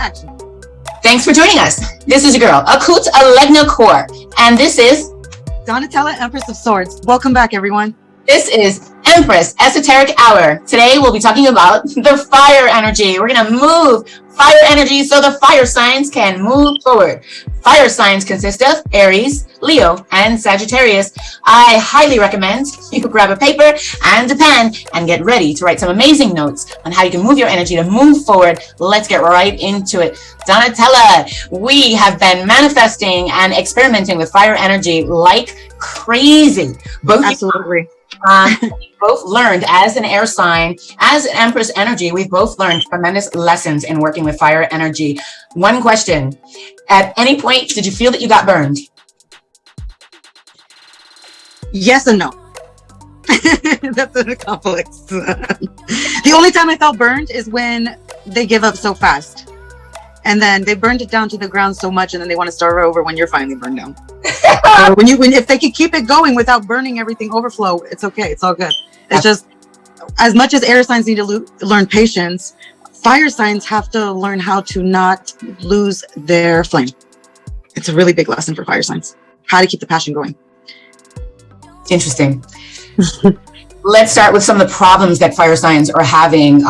action. Thanks for joining us. This is your girl, Akut Alegna Kaur, and this is Donatella, Empress of Swords. Welcome back, everyone. This is Empress Esoteric Hour. Today we'll be talking about the fire energy. We're going to move fire energy so the fire signs can move forward. Fire signs consist of Aries, Leo, and Sagittarius. I highly recommend you grab a paper and a pen and get ready to write some amazing notes on how you can move your energy to move forward. Let's get right into it. Donatella, we have been manifesting and experimenting with fire energy like crazy. Absolutely. We both learned as an air sign, as an Empress energy, we've both learned tremendous lessons in working with fire energy. One question, at any point, did you feel that you got burned? Yes and no. That's a complex. The only time I felt burned is when they give up so fast. And then they burned it down to the ground so much, and then they want to start over when you're finally burned down. If they could keep it going without burning everything overflow, it's okay. It's all good. It's just, as much as air signs need to learn patience, fire signs have to learn how to not lose their flame. It's a really big lesson for fire signs. How to keep the passion going. Interesting. Let's start with some of the problems that fire signs are having.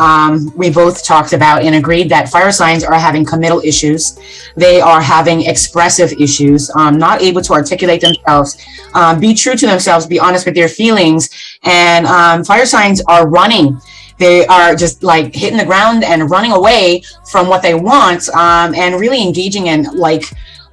We both talked about and agreed that fire signs are having committal issues. They are having expressive issues, not able to articulate themselves, be true to themselves, be honest with their feelings. And fire signs are running. They are just like hitting the ground and running away from what they want, and really engaging in like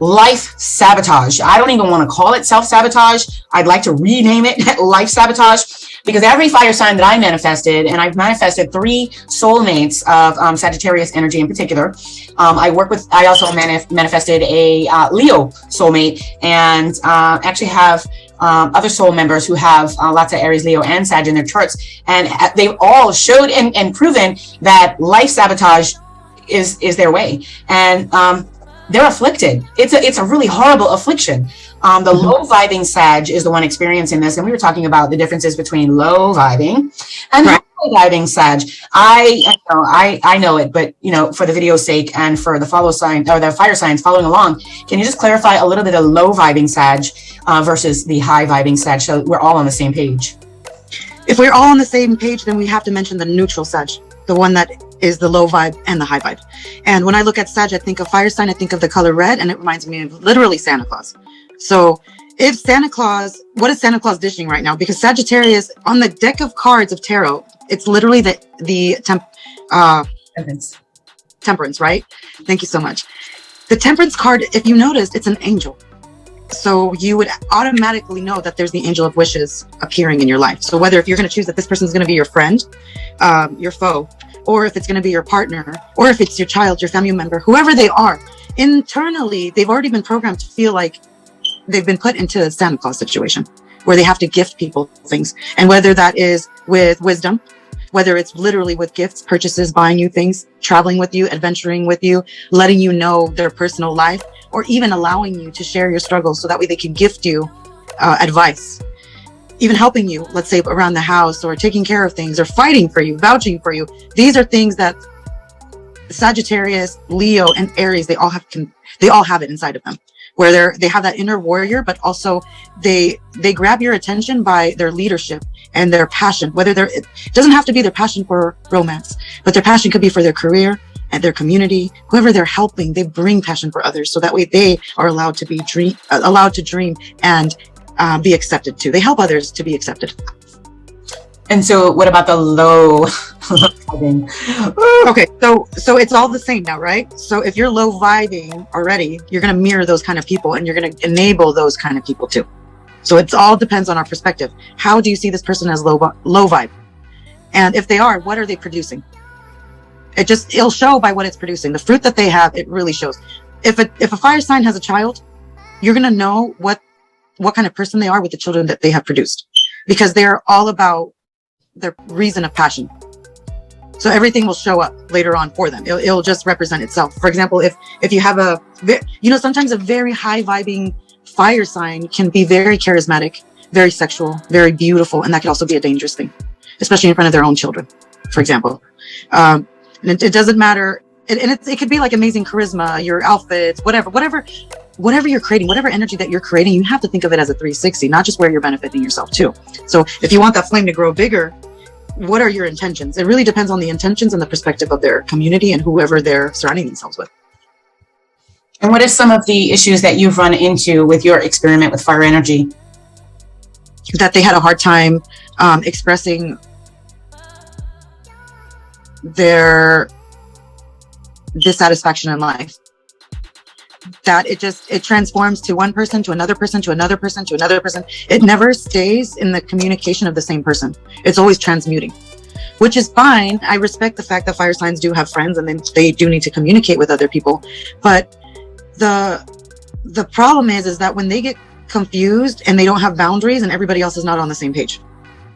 life sabotage. I don't even want to call it self-sabotage. I'd like to rename it life sabotage. Because every fire sign that I manifested, and I've manifested 3 soulmates of Sagittarius energy in particular. I also manifested a Leo soulmate, and actually have other soul members who have lots of Aries, Leo, and Sag in their charts. And they've all showed and proven that life sabotage is their way. And they're afflicted. It's a really horrible affliction. The low vibing Sag is the one experiencing this, and we were talking about the differences between low vibing and high vibing Sag. I know it, but for the video's sake and for the follow sign or the fire signs following along, can you just clarify a little bit of low vibing Sag versus the high vibing Sag, so we're all on the same page? If we're all on the same page, then we have to mention the neutral Sag, the one that is the low vibe and the high vibe. And when I look at Sag, I think of fire sign, I think of the color red, and it reminds me of literally Santa Claus. So if Santa Claus, what is Santa Claus dishing right now? Because Sagittarius, on the deck of cards of tarot, it's literally the temperance, right? Thank you so much. The temperance card, if you noticed, it's an angel. So you would automatically know that there's the angel of wishes appearing in your life. So whether if you're going to choose that this person is going to be your friend, your foe, or if it's going to be your partner, or if it's your child, your family member, whoever they are, internally, they've already been programmed to feel like they've been put into a Santa Claus situation where they have to gift people things. And whether that is with wisdom, whether it's literally with gifts, purchases, buying you things, traveling with you, adventuring with you, letting you know their personal life, or even allowing you to share your struggles so that way they can gift you advice, even helping you, let's say around the house, or taking care of things, or fighting for you, vouching for you. These are things that Sagittarius, Leo, and Aries, they all have it inside of them, where they have that inner warrior, but also they grab your attention by their leadership and their passion. It doesn't have to be their passion for romance, but their passion could be for their career and their community. Whoever they're helping, they bring passion for others, so that way they are allowed to dream and be accepted too. They help others to be accepted. And so what about the low vibing? Okay, so it's all the same now, right? So if you're low vibing already, you're going to mirror those kind of people, and you're going to enable those kind of people too. So it all depends on our perspective. How do you see this person as low vibe? And if they are, what are they producing? It'll show by what it's producing. The fruit that they have, it really shows. If a fire sign has a child, you're going to know what kind of person they are with the children that they have produced, because they're all about their reason of passion. So everything will show up later on for them. It'll just represent itself. For example, if you have sometimes a very high vibing fire sign can be very charismatic, very sexual, very beautiful, and that can also be a dangerous thing, especially in front of their own children, for example. And it doesn't matter and it could be like amazing charisma, your outfits, whatever you're creating, whatever energy that you're creating, you have to think of it as a 360, not just where you're benefiting yourself too. So if you want that flame to grow bigger, what are your intentions? It really depends on the intentions and the perspective of their community and whoever they're surrounding themselves with. And what are some of the issues that you've run into with your experiment with fire energy? That they had a hard time expressing their dissatisfaction in life. That it transforms to one person, to another person, to another person, to another person. It never stays in the communication of the same person. It's always transmuting, which is fine. I respect the fact that fire signs do have friends and they do need to communicate with other people. But the problem is that when they get confused and they don't have boundaries and everybody else is not on the same page.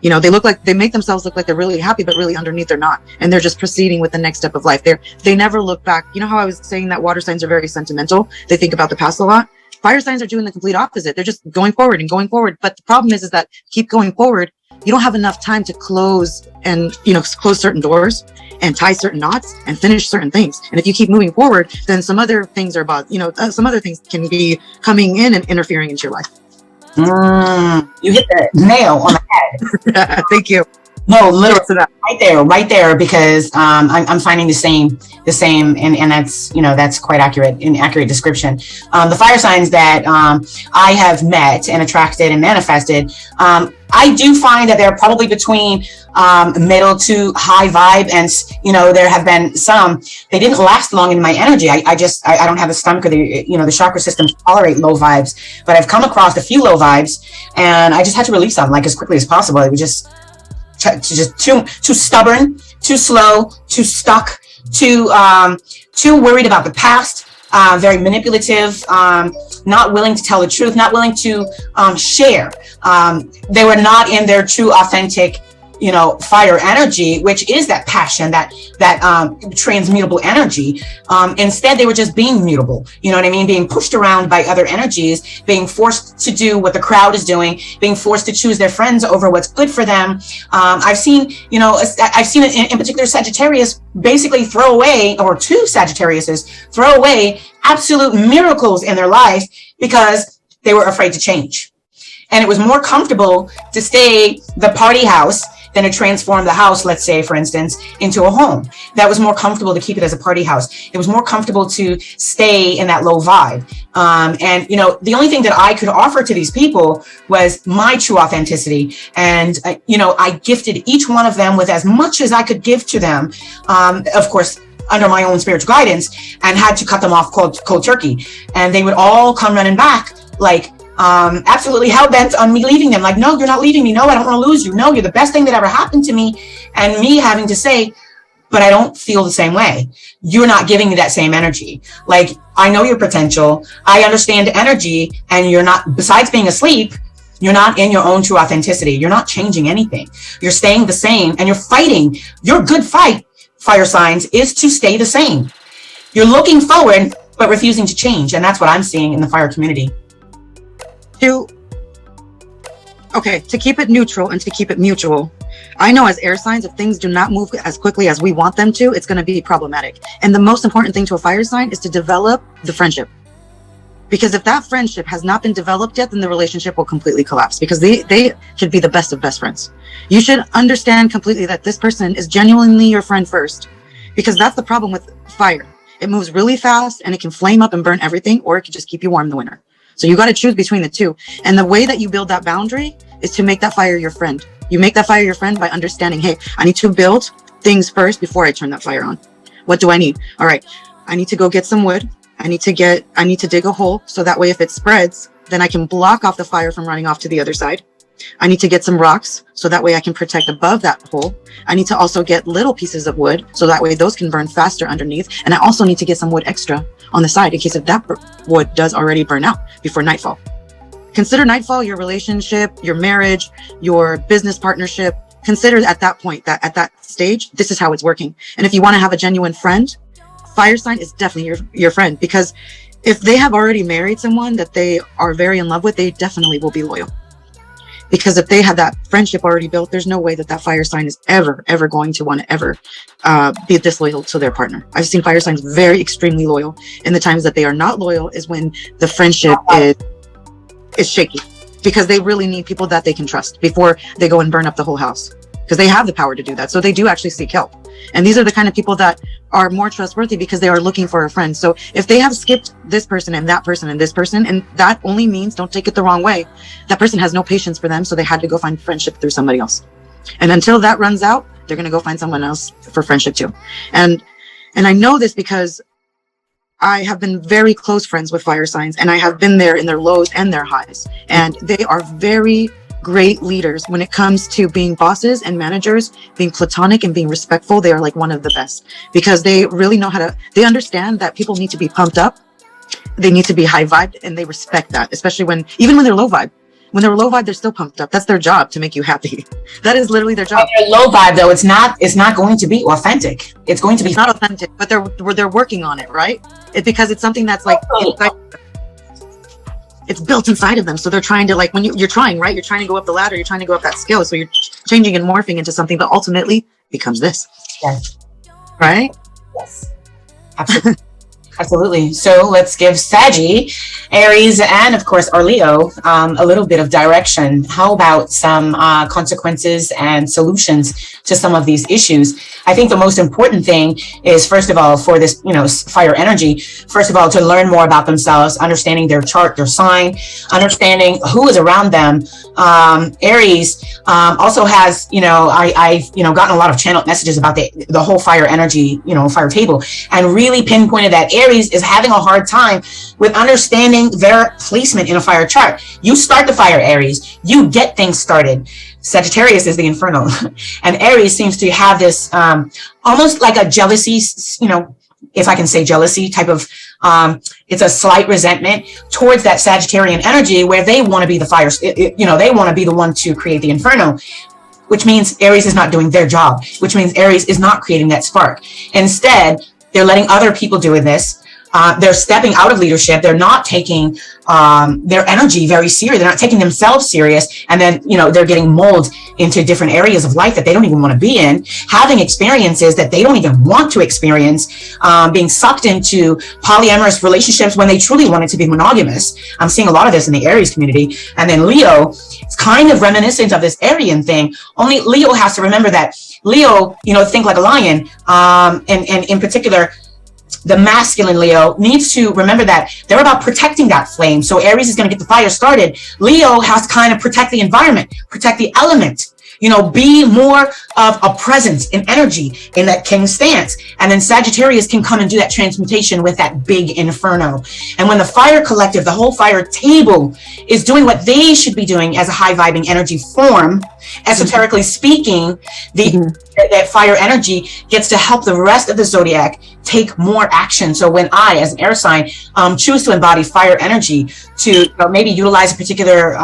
You know, they make themselves look like they're really happy, but really underneath they're not. And they're just proceeding with the next step of life. They never look back. You know how I was saying that water signs are very sentimental? They think about the past a lot. Fire signs are doing the complete opposite. They're just going forward and going forward. But the problem is that keep going forward, you don't have enough time to close certain doors and tie certain knots and finish certain things. And if you keep moving forward, then some other things some other things can be coming in and interfering into your life. You hit the nail on the head. Thank you. No, literally right there, because I'm finding the same, and that's quite accurate, an accurate description. The fire signs that I have met and attracted and manifested, I do find that they're probably between middle to high vibe, and there have been some, they didn't last long in my energy. I don't have the stomach or the chakra system to tolerate low vibes, but I've come across a few low vibes, and I just had to release them like as quickly as possible. It was just too stubborn, too slow, too stuck, too worried about the past, very manipulative, not willing to tell the truth, not willing to share. They were not in their true, authentic, fire energy, which is that passion, that transmutable energy. Instead, they were just being mutable. You know what I mean? Being pushed around by other energies, being forced to do what the crowd is doing, being forced to choose their friends over what's good for them. I've seen in particular Sagittarius basically throw away, or two Sagittariuses throw away absolute miracles in their life because they were afraid to change. And it was more comfortable to stay the party house than to transform the house, let's say, for instance, into a home. That was more comfortable to keep it as a party house. It was more comfortable to stay in that low vibe. And the only thing that I could offer to these people was my true authenticity. And, I gifted each one of them with as much as I could give to them, of course, under my own spiritual guidance, and had to cut them off cold turkey. And they would all come running back like, absolutely hell-bent on me leaving them. Like, no, you're not leaving me. No, I don't want to lose you. No, you're the best thing that ever happened to me. And me having to say, but I don't feel the same way. You're not giving me that same energy. Like, I know your potential. I understand energy, and you're not, besides being asleep, you're not in your own true authenticity. You're not changing anything. You're staying the same, and you're fighting. Your good fight, fire signs, is to stay the same. You're looking forward, but refusing to change. And that's what I'm seeing in the fire community. To keep it neutral and to keep it mutual, I know as air signs, if things do not move as quickly as we want them to, it's going to be problematic. And the most important thing to a fire sign is to develop the friendship. Because if that friendship has not been developed yet, then the relationship will completely collapse, because they should be the best of best friends. You should understand completely that this person is genuinely your friend first, because that's the problem with fire. It moves really fast and it can flame up and burn everything, or it can just keep you warm in the winter. So you got to choose between the two. And the way that you build that boundary is to make that fire your friend. You make that fire your friend by understanding, hey, I need to build things first before I turn that fire on. What do I need? All right, I need to go get some wood. I need to dig a hole, so that way if it spreads, then I can block off the fire from running off to the other side. I need to get some rocks, so that way I can protect above that hole. I need to also get little pieces of wood, so that way those can burn faster underneath. And I also need to get some wood extra on the side in case if that wood does already burn out before nightfall. Consider nightfall your relationship, your marriage, your business partnership. Consider at that point, that at that stage, this is how it's working. And if you want to have a genuine friend, fire sign is definitely your friend, because if they have already married someone that they are very in love with, they definitely will be loyal. because if they had that friendship already built, there's no way that that fire sign is ever going to want to ever be disloyal to their partner. I've seen fire signs very extremely loyal, and the times that they are not loyal is when the friendship is shaky, because they really need people that they can trust before they go and burn up the whole house, because they have the power to do that. So they do actually seek help. And these are the kind of people that are more trustworthy because they are looking for a friend. So if they have skipped this person and that person and this person, and that only means, don't take it the wrong way, that person has no patience for them, so they had to go find friendship through somebody else. And until that runs out, they're going to go find someone else for friendship too. And I know this because I have been very close friends with fire signs, and I have been there in their lows and their highs. And they are very great leaders when it comes to being bosses and managers, being platonic and being respectful. They are like one of the best, because they really know how to, they understand that people need to be pumped up. They need to be high vibed, and they respect that, especially even when they're low vibe. When they're low vibe, they're still pumped up. That's their job, to make you happy. That is literally their job. When they're low vibe though, it's not going to be authentic. It's going to be not authentic, but they're working on it, right? It's because it's something that's like inside, it's built inside of them. So they're trying to, like, when you're trying, right? You're trying to go up the ladder. You're trying to go up that skill. So you're changing and morphing into something that ultimately becomes this. Yes. Right? Yes. Absolutely. Absolutely. So let's give Saggy, Aries, and of course our Leo a little bit of direction. How about some consequences and solutions to some of these issues? I think the most important thing is, first of all, for this, fire energy, first of all, to learn more about themselves, understanding their chart, their sign, understanding who is around them. Aries also has, I've gotten a lot of channeled messages about the whole fire energy, fire table, and really pinpointed that Aries is having a hard time with understanding their placement in a fire chart. You start the fire, Aries. You get things started. Sagittarius is the inferno. And Aries seems to have this almost like a jealousy, if I can say jealousy type of, it's a slight resentment towards that Sagittarian energy, where they want to be the fire, they want to be the one to create the inferno, which means Aries is not doing their job, which means Aries is not creating that spark. Instead, they're letting other people do this. They're stepping out of leadership. They're not taking their energy very serious. They're not taking themselves serious. And then, they're getting molded into different areas of life that they don't even want to be in, having experiences that they don't even want to experience, being sucked into polyamorous relationships when they truly wanted to be monogamous. I'm seeing a lot of this in the Aries community. And then Leo, it's kind of reminiscent of this Aryan thing. Only Leo has to remember that Leo, think like a lion. And in particular, the masculine Leo needs to remember that they're about protecting that flame. So Aries is going to get the fire started. Leo has to kind of protect the environment, protect the element, be more of a presence and energy in that king stance. And then Sagittarius can come and do that transmutation with that big inferno. And when the fire collective, the whole fire table, is doing what they should be doing as a high vibing energy form, esoterically speaking, that fire energy gets to help the rest of the zodiac take more action. So when I, as an air sign, choose to embody fire energy to maybe utilize a particular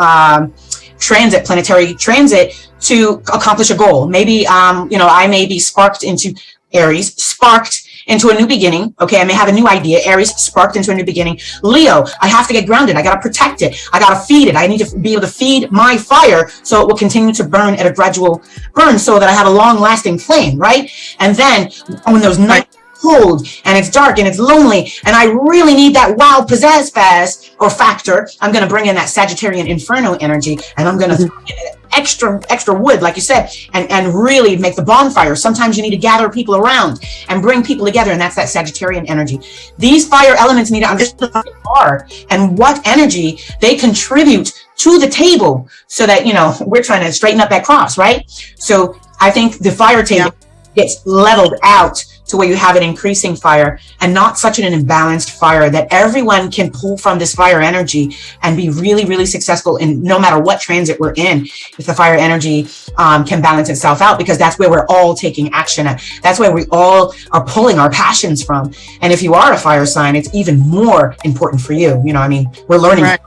planetary transit to accomplish a goal. Maybe, I may be sparked into Aries, sparked into a new beginning. Okay, I may have a new idea. Aries, sparked into a new beginning. Leo, I have to get grounded. I got to protect it. I got to feed it. I need to be able to feed my fire so it will continue to burn at a gradual burn so that I have a long lasting flame, right? And then when those nights cold and it's dark and it's lonely and I really need that wild pizzazz fast or factor, I'm going to bring in that Sagittarian inferno energy, and I'm going to throw in extra wood, like you said, and really make the bonfire. Sometimes you need to gather people around and bring people together, and that's that Sagittarian energy. These fire elements need to understand what they are and what energy they contribute to the table, so that we're trying to straighten up that cross, right? So I think the fire table gets leveled out to where you have an increasing fire and not such an imbalanced fire, that everyone can pull from this fire energy and be really, really successful in no matter what transit we're in, if the fire energy can balance itself out, because that's where we're all taking action at. That's where we all are pulling our passions from. And if you are a fire sign, it's even more important for you. We're learning. Right.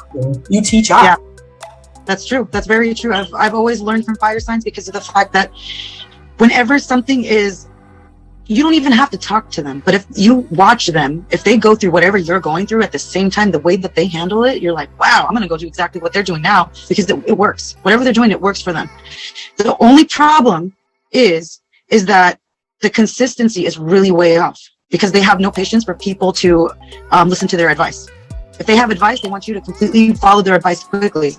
You teach us. Yeah, that's true. That's very true. I've always learned from fire signs because of the fact that whenever something is you don't even have to talk to them. But if you watch them, if they go through whatever you're going through at the same time, the way that they handle it, you're like, wow, I'm going to go do exactly what they're doing now, because it works. Whatever they're doing, it works for them. The only problem is that the consistency is really way off, because they have no patience for people to listen to their advice. If they have advice, they want you to completely follow their advice quickly.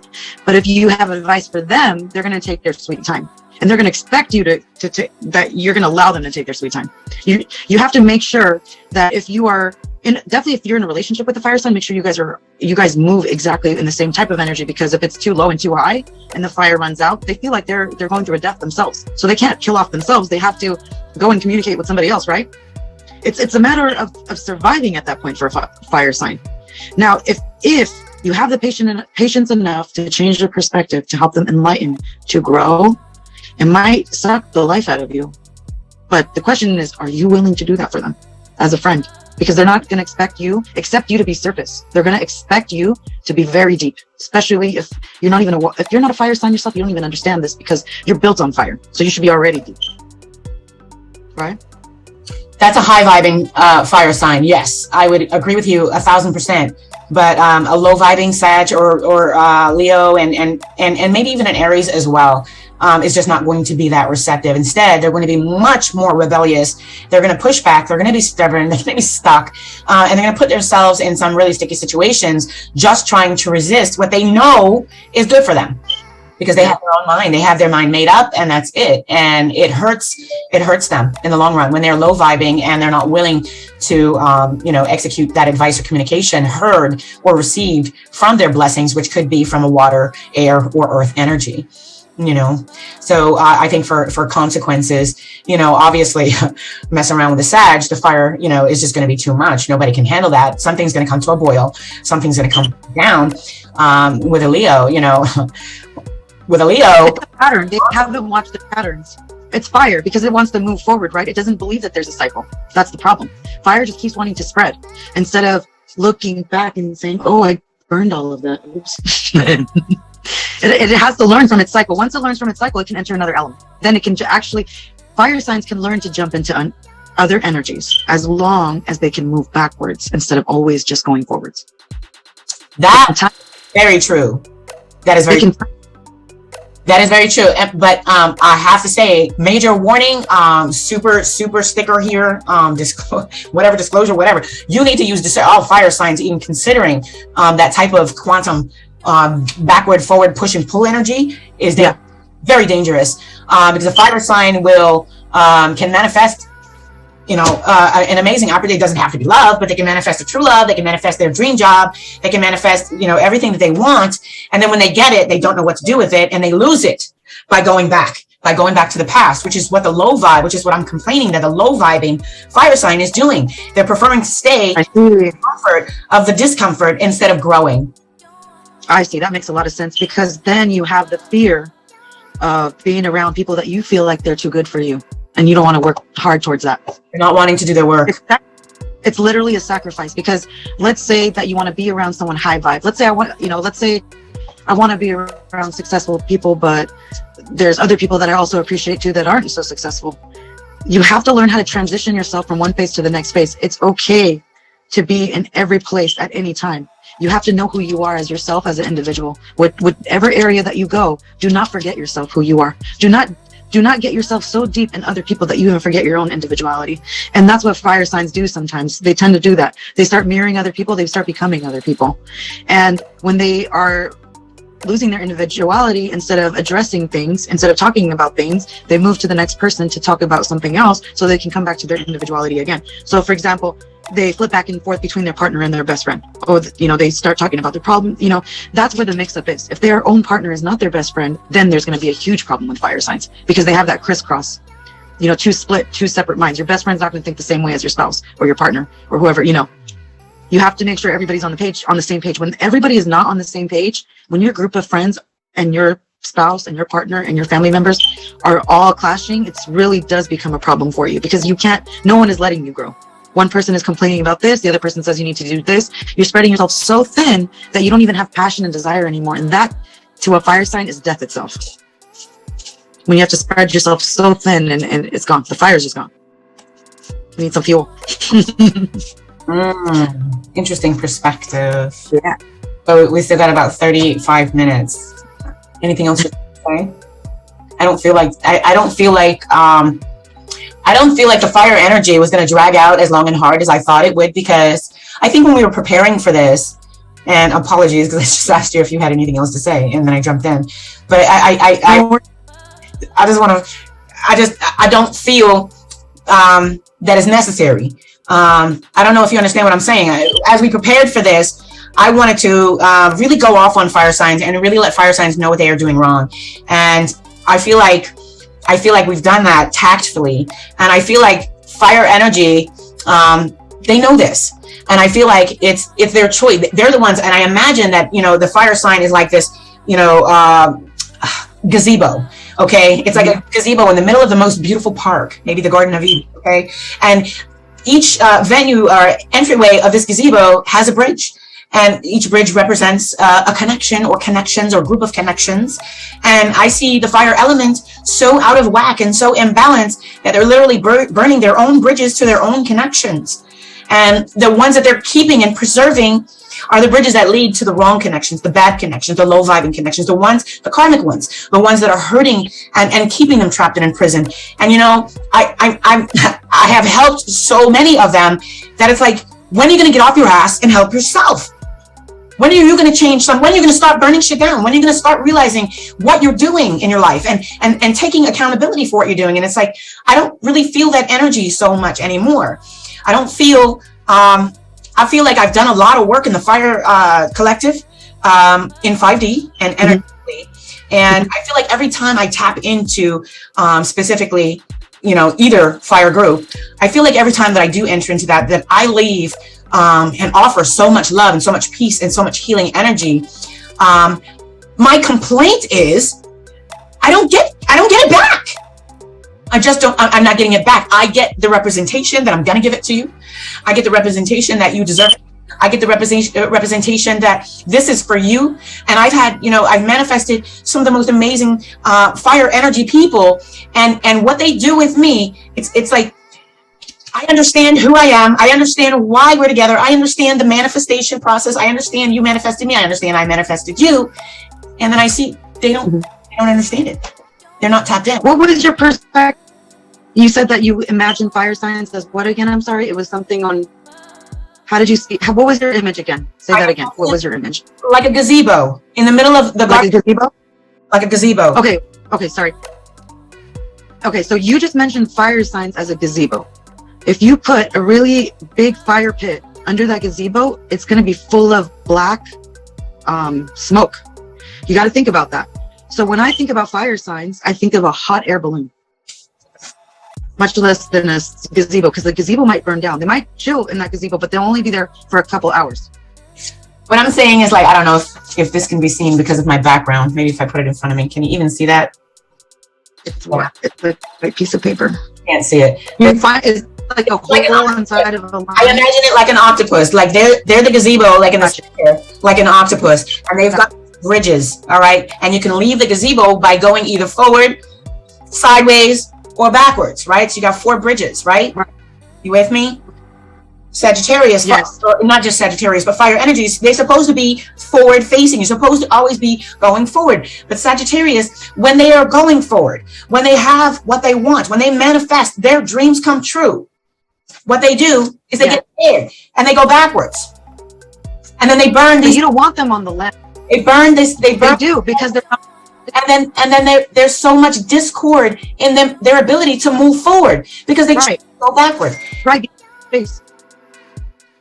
But if you have advice for them, they're going to take their sweet time. And they're going to expect you that you're going to allow them to take their sweet time. You have to make sure that if you are definitely if you're in a relationship with a fire sign, make sure you guys move exactly in the same type of energy, because if it's too low and too high and the fire runs out, they feel like they're going through a death themselves. So they can't kill off themselves. They have to go and communicate with somebody else, right? It's a matter of surviving at that point for a fire sign. Now, if you have the patience enough to change their perspective, to help them enlighten, to grow, it might suck the life out of you. But the question is, are you willing to do that for them as a friend? Because they're not going to accept you to be surface. They're going to expect you to be very deep, especially if you're not a fire sign yourself. You don't even understand this, because you're built on fire. So you should be already deep, right? That's a high vibing fire sign. Yes, I would agree with you 1,000%. But a low vibing Sag or Leo and maybe even an Aries as well is just not going to be that receptive. Instead, they're going to be much more rebellious. They're going to push back. They're going to be stubborn. They're going to be stuck, and they're going to put themselves in some really sticky situations, just trying to resist what they know is good for them. Because they have their own mind. They have their mind made up, and that's it. And it hurts them in the long run when they're low vibing and they're not willing to, execute that advice or communication heard or received from their blessings, which could be from a water, air, or earth energy. So I think for consequences, obviously messing around with the Sag, the fire, is just going to be too much. Nobody can handle that. Something's going to come to a boil. Something's going to come down. With a Leo, with a Leo, it's a pattern. They haven't watched the patterns. It's fire because it wants to move forward, right? It doesn't believe that there's a cycle. That's the problem. Fire just keeps wanting to spread instead of looking back and saying, oh, I burned all of that. Oops. It has to learn from its cycle. Once it learns from its cycle, it can enter another element. Then it can fire signs can learn to jump into other energies as long as they can move backwards instead of always just going forwards. That's very true. That is very true. That is very true. But I have to say, major warning, super sticker here, disclosure, whatever. You need to use all fire signs, even considering that type of quantum backward, forward, push and pull energy is very dangerous, because a fire sign can manifest an amazing opportunity. It doesn't have to be love, but they can manifest a true love. They can manifest their dream job. They can manifest, everything that they want. And then when they get it, they don't know what to do with it, and they lose it by going back to the past, which is what the low vibe, which is what I'm complaining that the low vibing fire sign is doing. They're preferring to stay in the comfort of the discomfort instead of growing. I see. That makes a lot of sense, because then you have the fear of being around people that you feel like they're too good for you. And you don't want to work hard towards that. They're not wanting to do their work. It's literally a sacrifice, because let's say that you want to be around someone high vibe. Let's say I want to be around successful people, but there's other people that I also appreciate too that aren't so successful. You have to learn how to transition yourself from one phase to the next phase. It's okay to be in every place at any time. You have to know who you are as yourself, as an individual. Whatever area that you go, do not forget yourself, who you are. Do not get yourself so deep in other people that you even forget your own individuality. And that's what fire signs do sometimes. They tend to do that. They start mirroring other people. They start becoming other people. And when they are losing their individuality, instead of addressing things, instead of talking about things, they move to the next person to talk about something else so they can come back to their individuality again. So for example, they flip back and forth between their partner and their best friend. Or, they start talking about their problem. That's where the mix-up is. If their own partner is not their best friend, then there's going to be a huge problem with fire signs, because they have that crisscross, two separate minds. Your best friend's not going to think the same way as your spouse or your partner or whoever. You have to make sure everybody's on the same page. When everybody is not on the same page, when your group of friends and your spouse and your partner and your family members are all clashing, it really does become a problem for you, because no one is letting you grow. One person is complaining about this, the other person says you need to do this. You're spreading yourself so thin that you don't even have passion and desire anymore. And that, to a fire sign, is death itself. When you have to spread yourself so thin and it's gone. The fire's just gone. We need some fuel. Interesting perspective. Yeah. So we still got about 35 minutes. Anything else you want to say? I don't feel like the fire energy was going to drag out as long and hard as I thought it would, because I think when we were preparing for this, and apologies because I just asked you if you had anything else to say and then I jumped in, but I don't feel that is necessary. I don't know if you understand what I'm saying. As we prepared for this, I wanted to really go off on fire signs and really let fire signs know what they are doing wrong. And I feel like we've done that tactfully. And I feel like fire energy, they know this. And I feel like it's their choice. They're the ones. And I imagine that, the fire sign is like this, gazebo. Okay. It's like a gazebo in the middle of the most beautiful park, maybe the Garden of Eden. Okay. And each venue or entryway of this gazebo has a bridge. And each bridge represents a connection or connections or group of connections. And I see the fire element so out of whack and so imbalanced that they're literally burning their own bridges to their own connections. And the ones that they're keeping and preserving are the bridges that lead to the wrong connections, the bad connections, the low vibing connections, the karmic ones, the ones that are hurting and keeping them trapped and in prison. And I have helped so many of them that it's like, when are you going to get off your ass and help yourself? When are you going to change when are you going to start burning shit down? When are you going to start realizing what you're doing in your life and taking accountability for what you're doing? And it's like, I don't really feel that energy so much anymore. I don't feel, I feel like I've done a lot of work in the fire collective in 5D and energetically. And I feel like every time I tap into specifically, either fire group, I feel like every time that I do enter into that I leave and offer so much love and so much peace and so much healing energy. My complaint is I don't get it back. I'm not getting it back. I get the representation that I'm going to give it to you. I get the representation that you deserve. I get the representation that this is for you. And I've had, I've manifested some of the most amazing fire energy people, and what they do with me, it's like, I understand who I am. I understand why we're together. I understand the manifestation process. I understand you manifested me. I understand I manifested you. And then I see they don't understand it. They're not tapped in. What was your perspective? You said that you imagine fire signs as what again? I'm sorry. It was something on, how did you see? What was your image again? Say that again. What was your image? Like a gazebo in the middle of the garden. Like a gazebo? Like a gazebo. Okay, sorry. Okay, so you just mentioned fire signs as a gazebo. If you put a really big fire pit under that gazebo, it's going to be full of black smoke. You got to think about that. So when I think about fire signs, I think of a hot air balloon, much less than a gazebo, because the gazebo might burn down. They might chill in that gazebo, but they'll only be there for a couple hours. What I'm saying is, like, I don't know if this can be seen because of my background. Maybe if I put it in front of me, can you even see that? It's a piece of paper. Can't see it. It's like a hole inside of a line. I imagine it like an octopus. Like they're the gazebo, like in the center, like an octopus, and they've got bridges. All right, and you can leave the gazebo by going either forward, sideways, or backwards. Right. So you got 4 bridges. Right. You with me? Sagittarius, yes. Not just Sagittarius, but fire energies, they're supposed to be forward facing. You're supposed to always be going forward. But Sagittarius, when they are going forward, when they have what they want, when they manifest, their dreams come true, what they do is they get scared and they go backwards. And then they burn these. You don't want them on the left. They burn this. They do, because they're not. And then there's so much discord in them, their ability to move forward, because they go backwards. Right.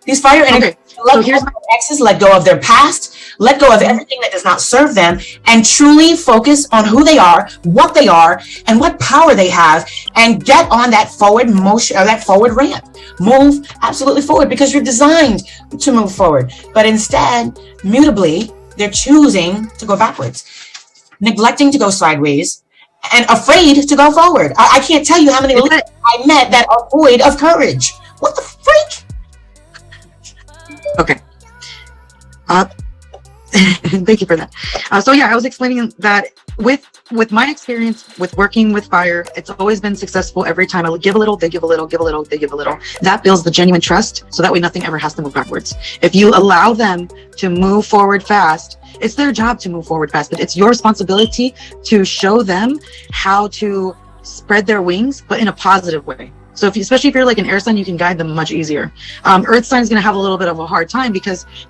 These fire energies, let go of their exes, let go of their past, let go of everything that does not serve them, and truly focus on who they are, and what power they have, and get on that forward motion, or that forward ramp. Move absolutely forward, because you're designed to move forward. But instead, mutably, they're choosing to go backwards, neglecting to go sideways, and afraid to go forward. I can't tell you how many leaders I met that are void of courage. What the freak? Okay. Thank you for that. So yeah, I was explaining that with my experience with working with fire, it's always been successful every time. I give a little, they give a little, give a little, they give a little. That builds the genuine trust, so that way nothing ever has to move backwards. If you allow them to move forward fast, it's their job to move forward fast, but it's your responsibility to show them how to spread their wings, but in a positive way. So especially if you're like an air sign, you can guide them much easier. Earth sign is going to have a little bit of a hard time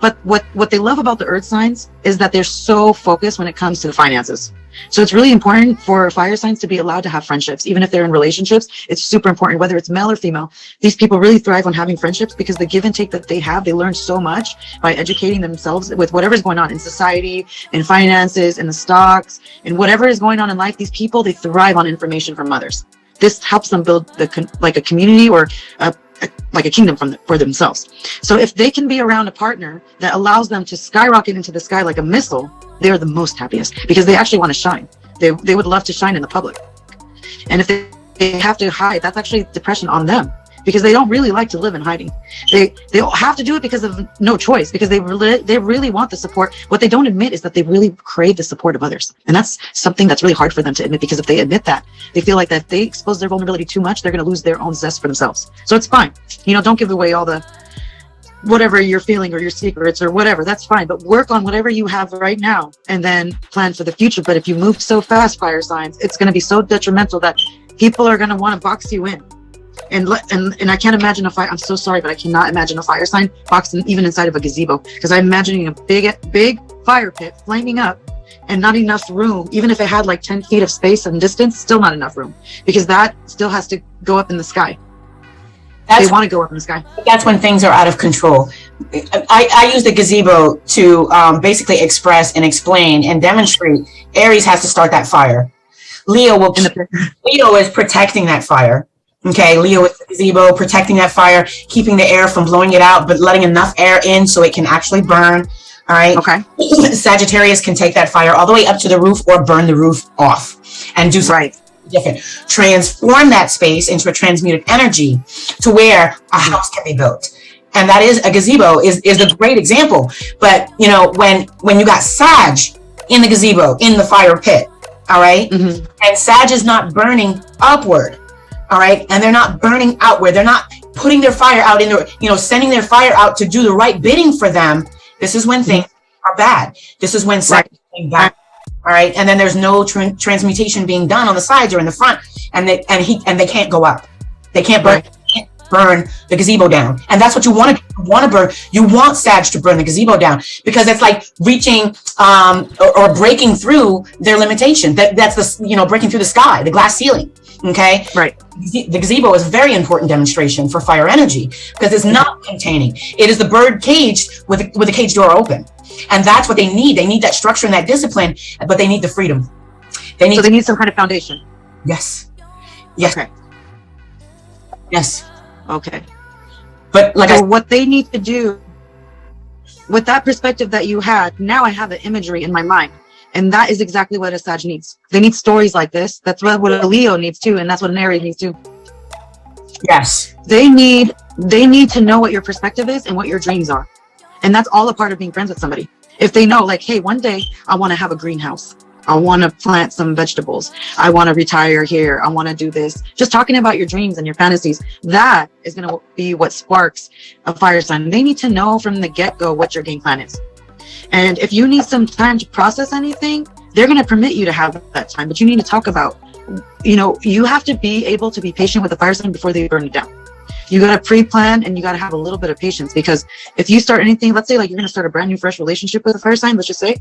but what they love about the earth signs is that they're so focused when it comes to the finances. So it's really important for fire signs to be allowed to have friendships, even if they're in relationships. It's super important, whether it's male or female. These people really thrive on having friendships because the give and take that they have, they learn so much by educating themselves with whatever's going on in society, in finances, in the stocks, and whatever is going on in life. These people, they thrive on information from others. This helps them build like a community or like a kingdom for themselves. So if they can be around a partner that allows them to skyrocket into the sky like a missile, they're the most happiest because they actually want to shine. They would love to shine in the public. And if they have to hide, that's actually depression on them, because they don't really like to live in hiding. They have to do it because of no choice, because they really want the support. What they don't admit is that they really crave the support of others. And that's something that's really hard for them to admit, because if they admit that, they feel like that if they expose their vulnerability too much, they're going to lose their own zest for themselves. So it's fine. Don't give away all the whatever you're feeling or your secrets or whatever. That's fine. But work on whatever you have right now and then plan for the future. But if you move so fast, fire signs, it's going to be so detrimental that people are going to want to box you in. And I can't imagine I'm so sorry, but I cannot imagine a fire sign boxed even inside of a gazebo, because I'm imagining a big fire pit flaming up and not enough room. Even if it had like 10 feet of space and distance, still not enough room, because that still has to go up in the sky. They want to go up in the sky. That's when things are out of control. I use the gazebo to basically express and explain and demonstrate Aries has to start that fire. Leo is protecting that fire. Okay, Leo is the gazebo, protecting that fire, keeping the air from blowing it out, but letting enough air in so it can actually burn. All right. Okay. Sagittarius can take that fire all the way up to the roof or burn the roof off and do something different. Transform that space into a transmuted energy to where a house can be built. And that is a gazebo is a great example. But when you got Sag in the gazebo, in the fire pit, all right, and Sag is not burning upward. All right. And they're not burning outward. They're not putting their fire out in the, sending their fire out to do the right bidding for them. This is when things are bad. This is when Sag is going back. All right. And then there's no transmutation being done on the sides or in the front. And they can't go up. They can't burn. Burn the gazebo down. And that's what you want to burn. You want Sag to burn the gazebo down, because it's like reaching or breaking through their limitation. That's the breaking through the sky, the glass ceiling. Okay. Right. The gazebo is a very important demonstration for fire energy, because it's not containing. It is the bird caged with the cage door open. And that's what they need. They need that structure and that discipline, but they need the freedom. They need some kind of foundation. Yes. Yes. Okay. Yes. Okay. But what they need to do with that perspective that you had, now I have the imagery in my mind. And that is exactly what a Sag needs. They need stories like this. That's what a Leo needs too. And that's what an Aries needs too. Yes. They need to know what your perspective is and what your dreams are. And that's all a part of being friends with somebody. If they know, like, hey, one day I want to have a greenhouse. I want to plant some vegetables. I want to retire here. I want to do this. Just talking about your dreams and your fantasies, that is going to be what sparks a fire sign. They need to know from the get-go what your game plan is. And if you need some time to process anything, they're going to permit you to have that time. But you need to talk about, you have to be able to be patient with the fire sign before they burn it down. You got to pre-plan, and you got to have a little bit of patience, because if you start anything, let's say like you're going to start a brand new fresh relationship with a fire sign, let's just say,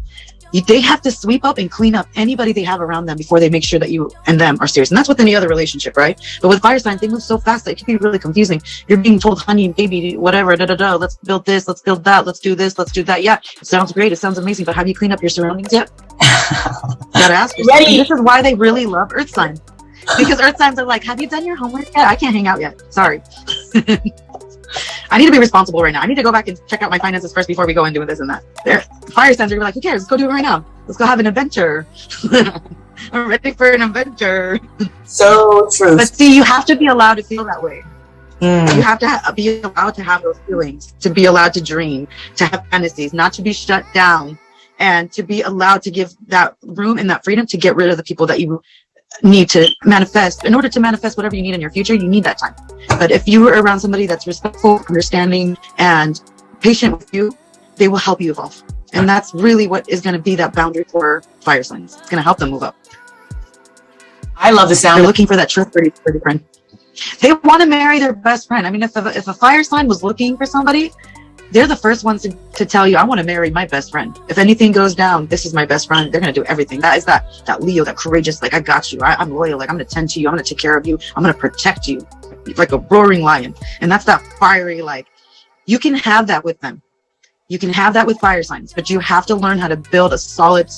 they have to sweep up and clean up anybody they have around them before they make sure that you and them are serious. And that's with any other relationship, right? But with fire signs, they move so fast that it can be really confusing. You're being told, honey, baby, whatever, let's build this, let's build that, let's do this, let's do that. Yeah, it sounds great, it sounds amazing, but have you cleaned up your surroundings yet? Gotta ask yourself. This is why they really love earth signs. Because earth signs are like, have you done your homework yet? I can't hang out yet. Sorry. I need to be responsible right now. I need to go back and check out my finances first before we go and do this and that. Fire signs are like, who cares? Let's go do it right now. Let's go have an adventure. I'm ready for an adventure. So true. But see, you have to be allowed to feel that way. You have to be allowed to have those feelings, to be allowed to dream, to have fantasies, not to be shut down and to be allowed to give that room and that freedom to get rid of the people that you need to manifest. In order to manifest whatever you need in your future, you need that time. But if you are around somebody that's respectful, understanding, and patient with you, they will help you evolve. And that's really what is going to be that boundary for fire signs. It's going to help them move up. I love the sound. They're looking for that trustworthy friend. They want to marry their best friend. I mean, if a fire sign was looking for somebody, they're the first ones to tell you, I want to marry my best friend. If anything goes down, this is my best friend. They're going to do everything. That is that Leo, that courageous, like, I got you. I'm loyal. Like, I'm going to tend to you. I'm going to take care of you. I'm going to protect you like a roaring lion. And that's that fiery, like, you can have that with them. You can have that with fire signs, but you have to learn how to build a solid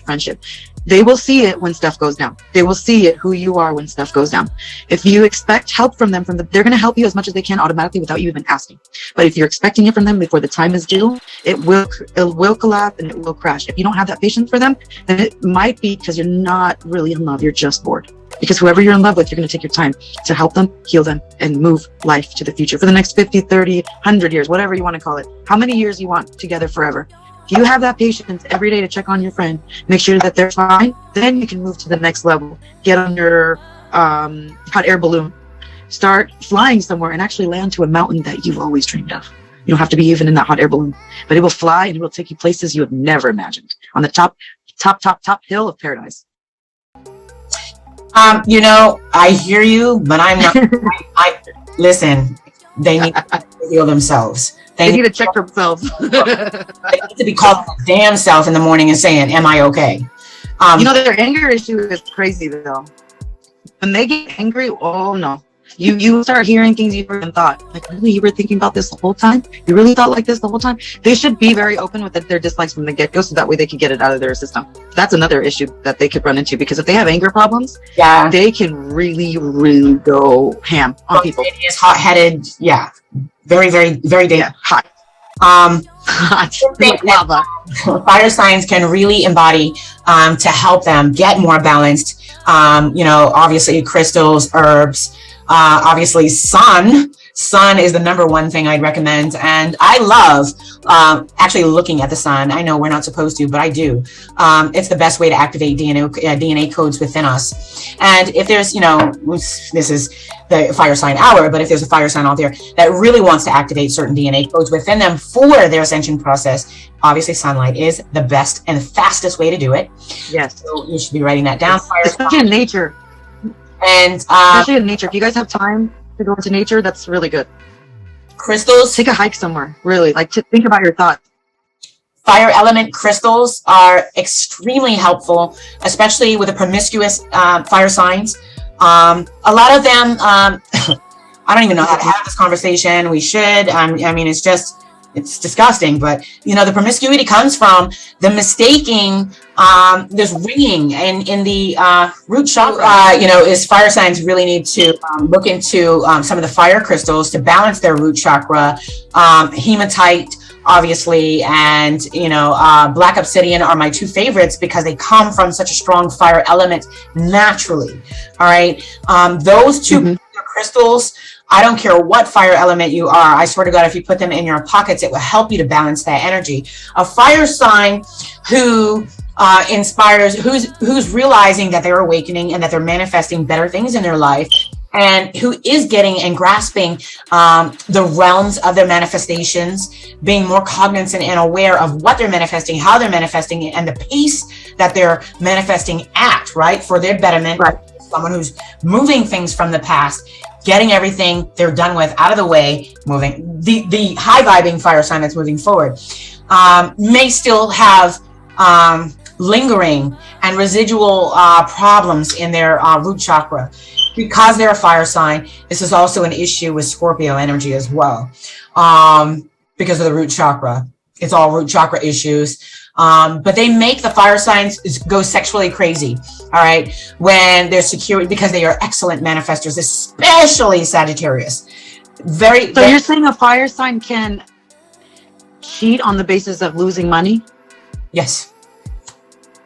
friendship. They will see it when stuff goes down. They will see it, who you are when stuff goes down. If you expect help from them, they're going to help you as much as they can automatically without you even asking. But if you're expecting it from them before the time is due, it will collapse and it will crash. If you don't have that patience for them, then it might be because you're not really in love. You're just bored. Because whoever you're in love with, you're going to take your time to help them, heal them, and move life to the future for the next 50, 30, 100 years, whatever you want to call it. How many years you want together forever. If you have that patience every day to check on your friend, make sure that they're fine, then you can move to the next level. Get on your hot air balloon. Start flying somewhere and actually land to a mountain that you've always dreamed of. You don't have to be even in that hot air balloon, but it will fly and it will take you places you have never imagined. On the top hill of paradise. I hear you, but I'm not. Listen, they need to heal themselves. They need to check themselves. They need to be calling their damn self in the morning and saying, am I okay? Their anger issue is crazy, though. When they get angry, oh, no. You start hearing things you haven't thought. Like, really, you were thinking about this the whole time? You really thought like this the whole time? They should be very open with their dislikes from the get-go, so that way they can get it out of their system. That's another issue that they could run into, because if they have anger problems, they can really, really go ham on people. It's hot-headed, very, very, very dangerous. Hot. Like lava. Fire signs can really embody to help them get more balanced. Obviously crystals, herbs, obviously sun is the number one thing I'd recommend. And I love actually looking at the sun. I know we're not supposed to, but I do. It's the best way to activate DNA codes within us. And if there's, this is the fire sign hour, but if there's a fire sign out there that really wants to activate certain DNA codes within them for their ascension process, obviously sunlight is the best and fastest way to do it. Yes. So you should be writing that down. Especially in nature. And especially in nature. If you guys have time to go into nature, that's really good. Crystals. Take a hike somewhere, really. Like, to think about your thoughts. Fire element crystals are extremely helpful, especially with the promiscuous fire signs. A lot of them, I don't even know how to have this conversation. We should. I mean, it's disgusting, but the promiscuity comes from the mistaking. There's ringing in the root chakra. Is fire signs really need to look into some of the fire crystals to balance their root chakra. Hematite, obviously, and black obsidian are my two favorites because they come from such a strong fire element naturally. All right, those two crystals. I don't care what fire element you are. I swear to God, if you put them in your pockets, it will help you to balance that energy. A fire sign who inspires, who's realizing that they're awakening and that they're manifesting better things in their life, and who is getting and grasping the realms of their manifestations, being more cognizant and aware of what they're manifesting, how they're manifesting it, and the pace that they're manifesting at, right, for their betterment. Right. Someone who's moving things from the past, getting everything they're done with out of the way, moving. The high vibing fire sign that's moving forward may still have lingering and residual problems in their root chakra. Because they're a fire sign, this is also an issue with Scorpio energy as well, because of the root chakra. It's all root chakra issues. But they make the fire signs go sexually crazy, all right, when they're secure, because they are excellent manifestors, especially Sagittarius. So you're saying a fire sign can cheat on the basis of losing money? Yes,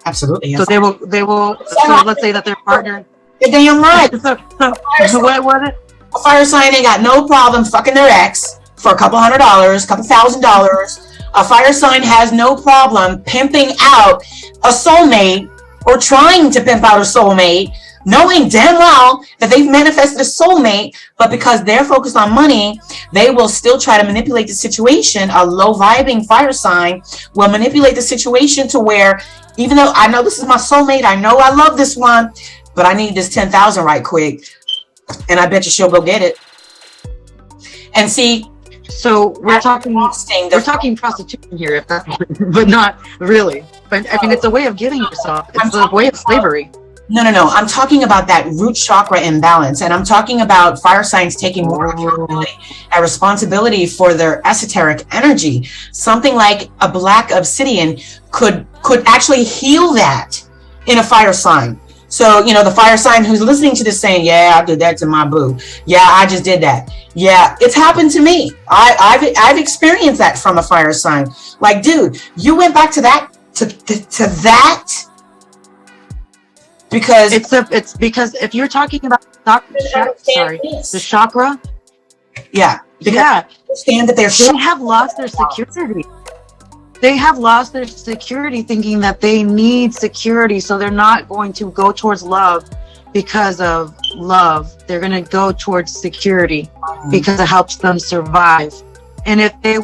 absolutely. Yes. So they will. So let's say that their partner. You're damn right. What? A fire sign ain't got no problem fucking their ex for a couple $100, couple $1,000. A fire sign has no problem pimping out a soulmate or trying to pimp out a soulmate, knowing damn well that they've manifested a soulmate, but because they're focused on money, they will still try to manipulate the situation. A low vibing fire sign will manipulate the situation to where, even though I know this is my soulmate, I know I love this one, but I need this 10,000 right quick. And I bet you she'll go get it. And see, so we're talking prostitution here, if that, but not really. But I mean, it's a way of giving yourself. It's a way of slavery. No. I'm talking about that root chakra imbalance. And I'm talking about fire signs taking more accountability and responsibility for their esoteric energy. Something like a black obsidian could actually heal that in a fire sign. So, you know, the fire sign who's listening to this saying, yeah, I did that to my boo. Yeah, I just did that. Yeah, it's happened to me. I've experienced that from a fire sign. Like, dude, you went back to that, to that, because it's because if you're talking about the chakra, yeah, understand that they have lost their security. They have lost their security, thinking that they need security, so they're not going to go towards love because of love. They're going to go towards security because it helps them survive. And if they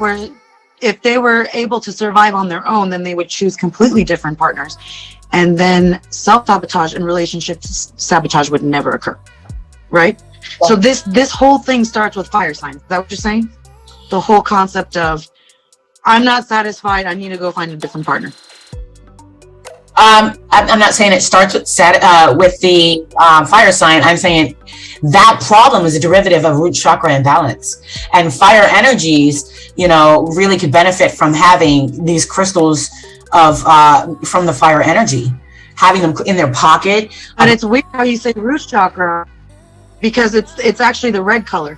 were able to survive on their own, then they would choose completely different partners. And then self-sabotage and relationship sabotage would never occur, right? So this whole thing starts with fire signs. Is that what you're saying? The whole concept of, I'm not satisfied, I need to go find a different partner. I'm not saying it starts with the fire sign. I'm saying that problem is a derivative of root chakra imbalance. And fire energies, you know, really could benefit from having these crystals of from the fire energy, having them in their pocket. And it's weird how you say root chakra, because it's actually the red color,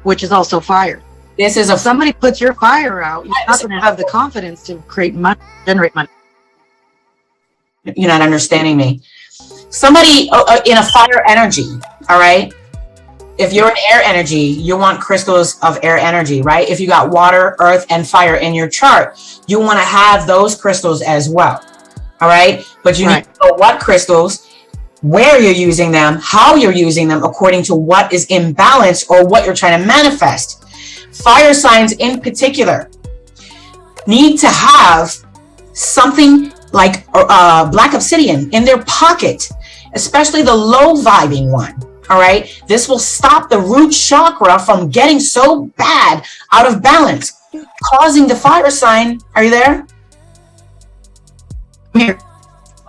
which is also fire. This is if somebody puts your fire out, you're not going to have the confidence to create money, generate money. You're not understanding me. Somebody in a fire energy, all right? If you're an air energy, you want crystals of air energy, right? If you got water, earth, and fire in your chart, you want to have those crystals as well, all right? But you need to know what crystals, where you're using them, how you're using them, according to what is imbalanced or what you're trying to manifest. Fire signs in particular need to have something like black obsidian in their pocket, especially the low vibing one. All right, this will stop the root chakra from getting so bad out of balance, causing the fire sign. Are you there? I'm here.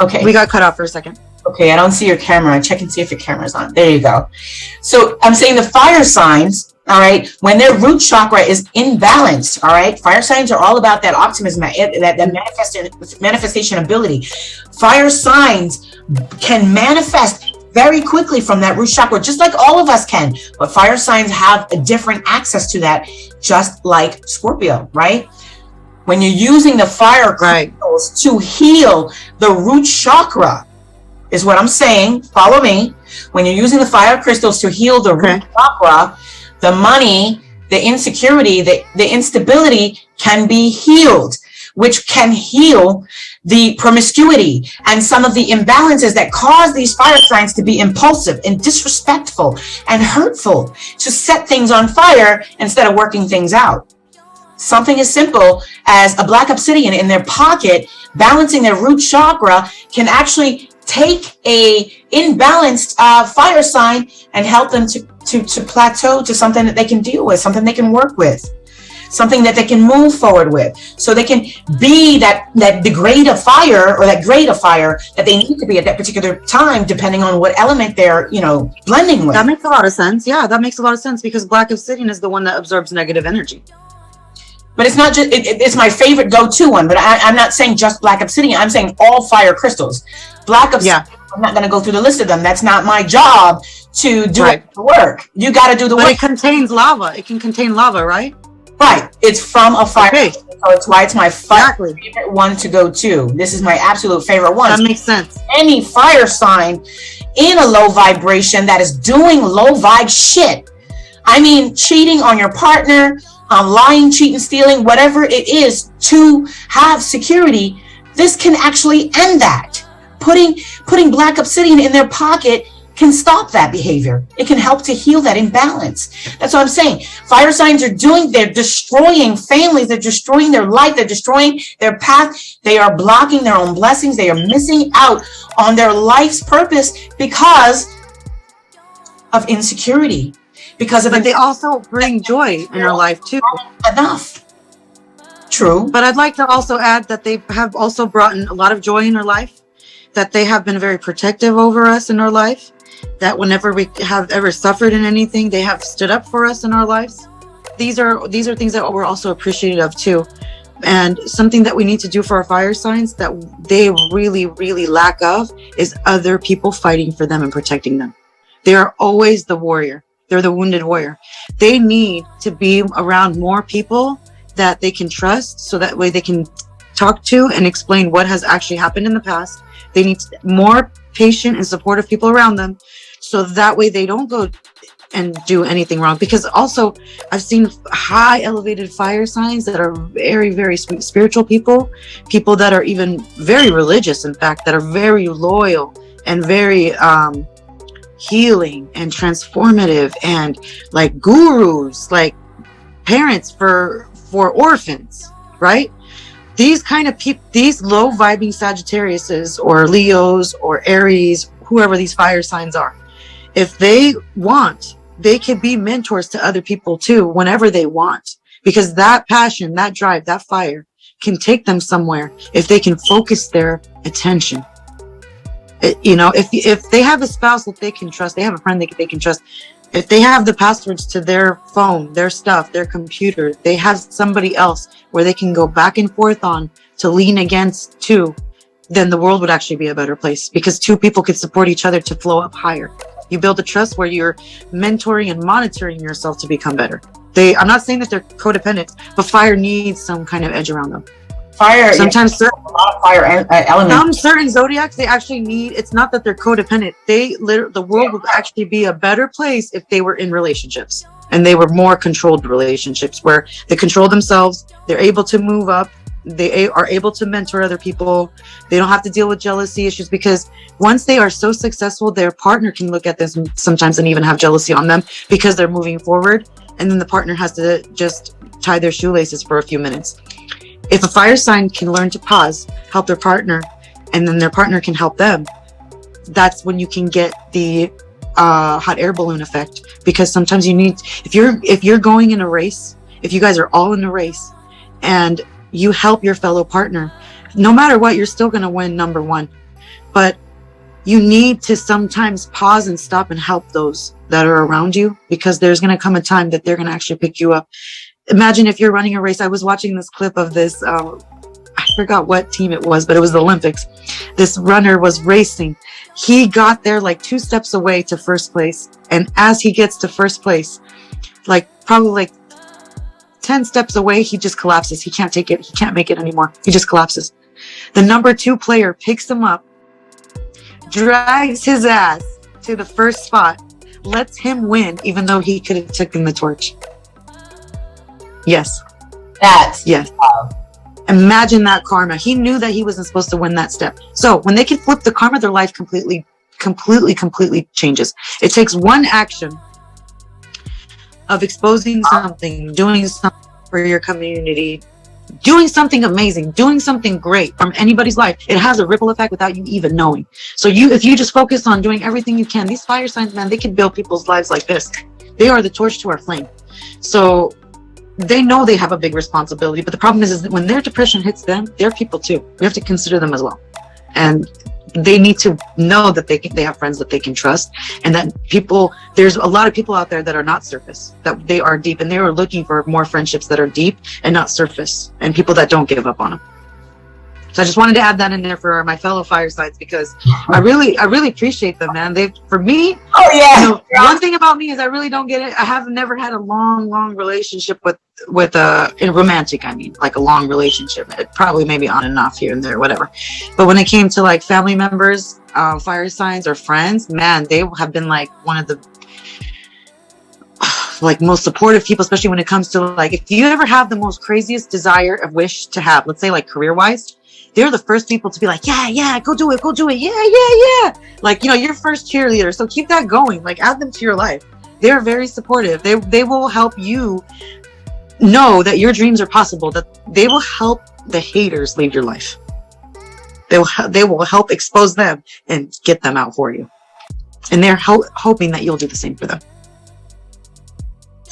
Okay, we got cut off for a second. Okay, I don't see your camera. Check and see if your camera's on. There you go. So I'm saying the fire signs, all right, when their root chakra is imbalanced, all right, fire signs are all about that optimism, that manifestation ability. Fire signs can manifest very quickly from that root chakra, just like all of us can. But fire signs have a different access to that, just like Scorpio, right? When you're using the fire crystals to heal the root chakra, is what I'm saying. Follow me. When you're using the fire crystals to heal the root chakra, the money, the insecurity, the instability can be healed, which can heal the promiscuity and some of the imbalances that cause these fire signs to be impulsive and disrespectful and hurtful, to set things on fire instead of working things out. Something as simple as a black obsidian in their pocket, balancing their root chakra, can actually take a imbalanced fire sign and help them to plateau to something that they can deal with, something they can work with, something that they can move forward with, so they can be that degrade of fire, or that grade of fire that they need to be at that particular time, depending on what element they're, you know, blending with. That makes a lot of sense. Yeah, that makes a lot of sense, because black obsidian is the one that absorbs negative energy. But it's not just, it's my favorite go-to one, but I'm not saying just black obsidian. I'm saying all fire crystals. Black obsidian, I'm not going to go through the list of them. That's not my job to do the work. You got to do the work. But it contains lava. It can contain lava, right? Right. It's from a fire. Okay. So it's why it's my favorite one to go to. This is my absolute favorite one. That makes sense. Any fire sign in a low vibration that is doing low vibe shit. I mean, cheating on your partner, lying, cheating, stealing, whatever it is, to have security, this can actually end that. Putting black obsidian in their pocket can stop that behavior. It can help to heal that imbalance. That's what I'm saying. Fire signs are they're destroying families, they're destroying their life, they're destroying their path, they are blocking their own blessings, they are missing out on their life's purpose because of insecurity. But they also bring joy in our life too. Enough. True. But I'd like to also add that they have also brought in a lot of joy in our life, that they have been very protective over us in our life, that whenever we have ever suffered in anything, they have stood up for us in our lives. These are things that we're also appreciative of too. And something that we need to do for our fire signs that they really, really lack of is other people fighting for them and protecting them. They are always the warrior. They're the wounded warrior. They need to be around more people that they can trust, so that way they can talk to and explain what has actually happened in the past. They need more patient and supportive people around them, so that way they don't go and do anything wrong. Because also I've seen high elevated fire signs that are very, very spiritual people that are even very religious, in fact, that are very loyal and very healing and transformative, and like gurus, like parents for orphans, right? These kind of people, these low vibing Sagittariuses or Leos or Aries, whoever these fire signs are, if they want, they can be mentors to other people too, whenever they want, because that passion, that drive, that fire can take them somewhere if they can focus their attention. If they have a spouse that they can trust, they have a friend that they can trust, if they have the passwords to their phone, their stuff, their computer, they have somebody else where they can go back and forth on to lean against too, then the world would actually be a better place, because two people could support each other to flow up higher. You build a trust where you're mentoring and monitoring yourself to become better. I'm not saying that they're codependent, but fire needs some kind of edge around them. Fire, sometimes a lot of fire elements. Some certain zodiacs, they actually need, it's not that they're codependent. The world would actually be a better place if they were in relationships, and they were more controlled relationships where they control themselves, they're able to move up, they are able to mentor other people, they don't have to deal with jealousy issues, because once they are so successful, their partner can look at this sometimes and even have jealousy on them because they're moving forward, and then the partner has to just tie their shoelaces for a few minutes. If a fire sign can learn to pause, help their partner, and then their partner can help them, that's when you can get the hot air balloon effect. Because sometimes you need, if you're going in a race, if you guys are all in a race and you help your fellow partner, no matter what, you're still going to win number one. But you need to sometimes pause and stop and help those that are around you, because there's going to come a time that they're going to actually pick you up. Imagine if you're running a race. I was watching this clip of this, I forgot what team it was, but it was the Olympics. This runner was racing. He got there like 2 steps away to first place. And as he gets to first place, probably 10 steps away, he just collapses. He can't take it. He can't make it anymore. He just collapses. The number 2 player picks him up, drags his ass to the first spot, lets him win, even though he could have taken the torch. Yes. Yes. Imagine that karma. He knew that he wasn't supposed to win that step. So when they can flip the karma, their life completely changes. It takes one action of exposing something, doing something for your community, doing something amazing, doing something great from anybody's life. It has a ripple effect without you even knowing. So if you just focus on doing everything you can, these fire signs, man, they can build people's lives like this. They are the torch to our flame. So they know they have a big responsibility, but the problem is that when their depression hits them, they're people too. We have to consider them as well. And they need to know that they have friends that they can trust, and that there's a lot of people out there that are not surface, that they are deep, and they are looking for more friendships that are deep and not surface, and people that don't give up on them. So I just wanted to add that in there for my fellow fire signs, because I really appreciate them, man. For me, one thing about me is I really don't get it. I have never had a long relationship with in romantic, I mean, like a long relationship. It probably maybe on and off here and there, whatever. But when it came to like family members, fire signs or friends, man, they have been like one of the like most supportive people, especially when it comes to like, if you ever have the most craziest desire of wish to have, let's say like career wise, they're the first people to be like, yeah, go do it. Yeah. Like, your first cheerleader. So keep that going. Like, add them to your life. They're very supportive. They will help you know that your dreams are possible, that they will help the haters leave your life. They will help expose them and get them out for you. And they're hoping that you'll do the same for them.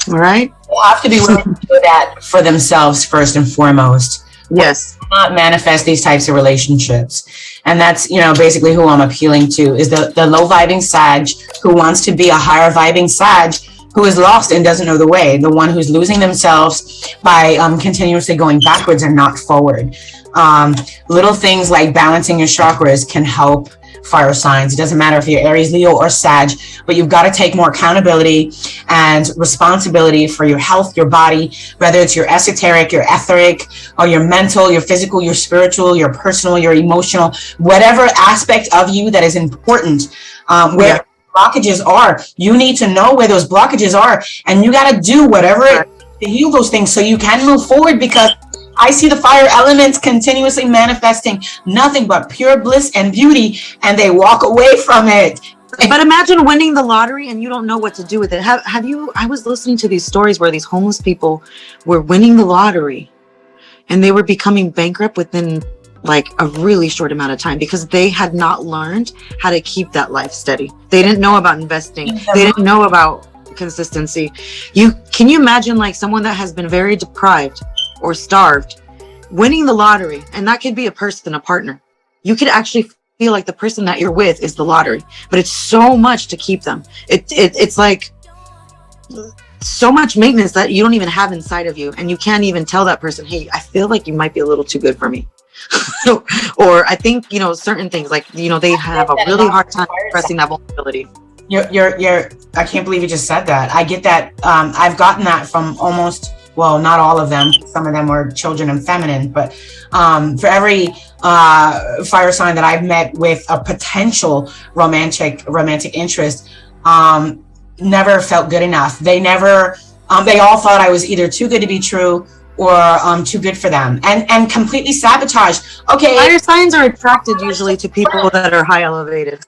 All right? They'll have to be willing to do that for themselves first and foremost. Yes. Not manifest these types of relationships. And that's, basically who I'm appealing to is the low vibing Sag who wants to be a higher vibing Sag who is lost and doesn't know the way. The one who's losing themselves by continuously going backwards and not forward. Little things like balancing your chakras can help fire signs. It doesn't matter if you're Aries, Leo, or Sag, but you've got to take more accountability and responsibility for your health, your body, whether it's your esoteric, your etheric, or your mental, your physical, your spiritual, your personal, your emotional, whatever aspect of you that is important, where blockages are. You need to know where those blockages are, and you got to do whatever it to heal those things so you can move forward, because I see the fire elements continuously manifesting nothing but pure bliss and beauty, and they walk away from it. But imagine winning the lottery and you don't know what to do with it. Have you? I was listening to these stories where these homeless people were winning the lottery and they were becoming bankrupt within like a really short amount of time because they had not learned how to keep that life steady. They didn't know about investing. They didn't know about consistency. Can you imagine like someone that has been very deprived or starved winning the lottery? And that could be a person, a partner. You could actually feel like the person that you're with is the lottery, but it's so much to keep them. It's like so much maintenance that you don't even have inside of you, and you can't even tell that person, hey, I feel like you might be a little too good for me. Or I think certain things like they have a really hard time expressing that vulnerability. You're I can't believe you just said that. I get that. I've gotten that from almost, well, not all of them. Some of them were children and feminine, but for every fire sign that I've met with a potential romantic interest, never felt good enough. They never, they all thought I was either too good to be true or too good for them, and completely sabotaged. Okay. Fire signs are attracted usually to people that are high elevated.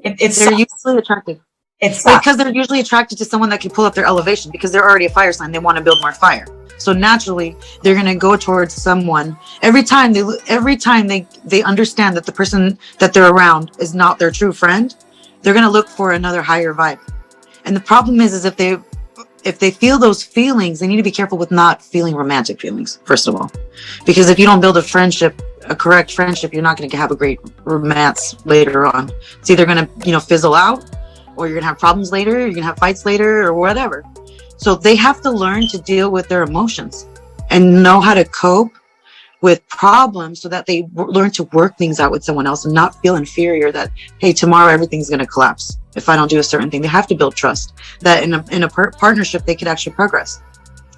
They're usually attracted. It's because they're usually attracted to someone that can pull up their elevation because they're already a fire sign. They want to build more fire. So naturally, they're going to go towards someone every time they understand that the person that they're around is not their true friend. They're going to look for another higher vibe. And the problem is if they feel those feelings, they need to be careful with not feeling romantic feelings, first of all, because if you don't build a correct friendship, you're not going to have a great romance later on. It's either going to, fizzle out, or you're going to have problems later, you're going to have fights later, or whatever. So they have to learn to deal with their emotions and know how to cope with problems so that they learn to work things out with someone else and not feel inferior that, hey, tomorrow everything's going to collapse if I don't do a certain thing. They have to build trust that in a partnership, they could actually progress,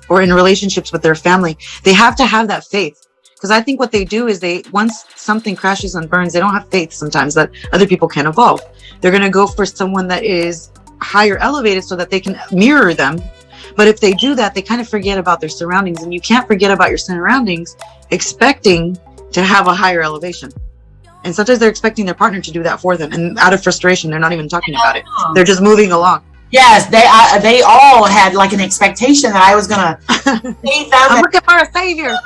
or in relationships with their family. They have to have that faith. Because I think what they do is once something crashes and burns, they don't have faith sometimes that other people can evolve. They're going to go for someone that is higher elevated so that they can mirror them. But if they do that, they kind of forget about their surroundings, and you can't forget about your surroundings expecting to have a higher elevation. And sometimes they're expecting their partner to do that for them. And out of frustration, they're not even talking about it. They're just moving along. Yes, they all had like an expectation that I was going to save them. I'm looking for a savior.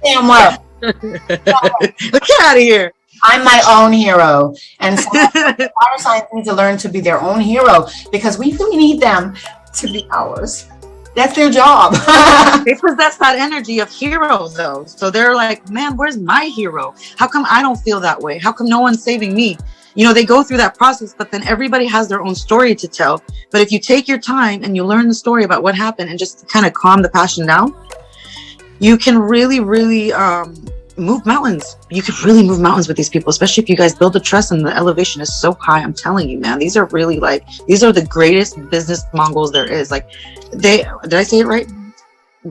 Damn well. Get out of here. I'm my own hero. And so fire signs need to learn to be their own hero, because we really need them to be ours. That's their job. They possess that energy of hero, though. So they're like, man, where's my hero? How come I don't feel that way? How come no one's saving me? They go through that process, but then everybody has their own story to tell. But if you take your time and you learn the story about what happened and just kind of calm the passion down, you can really, really move mountains. You could really move mountains with these people, especially if you guys build the trust and the elevation is so high. I'm telling you, man, these are really these are the greatest business Mongols there is. Did I say it right?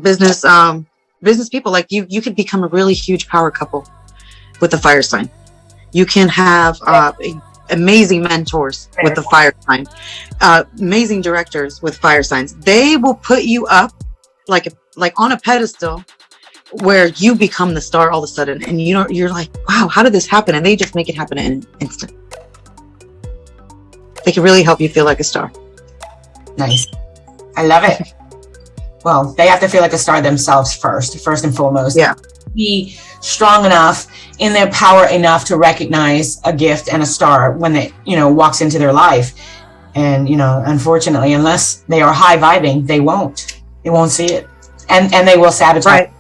Business people. You could become a really huge power couple with a fire sign. You can have amazing mentors with the fire sign, amazing directors with fire signs. They will put you up like on a pedestal where you become the star all of a sudden, and you're like, wow, how did this happen? And they just make it happen in an instant. They can really help you feel like a star. Nice. I love it. Well, they have to feel like a star themselves first and foremost. Yeah. Be strong enough in their power enough to recognize a gift and a star when it, walks into their life. And, unfortunately, unless they are high vibing, they won't see it. And they will sabotage. Right.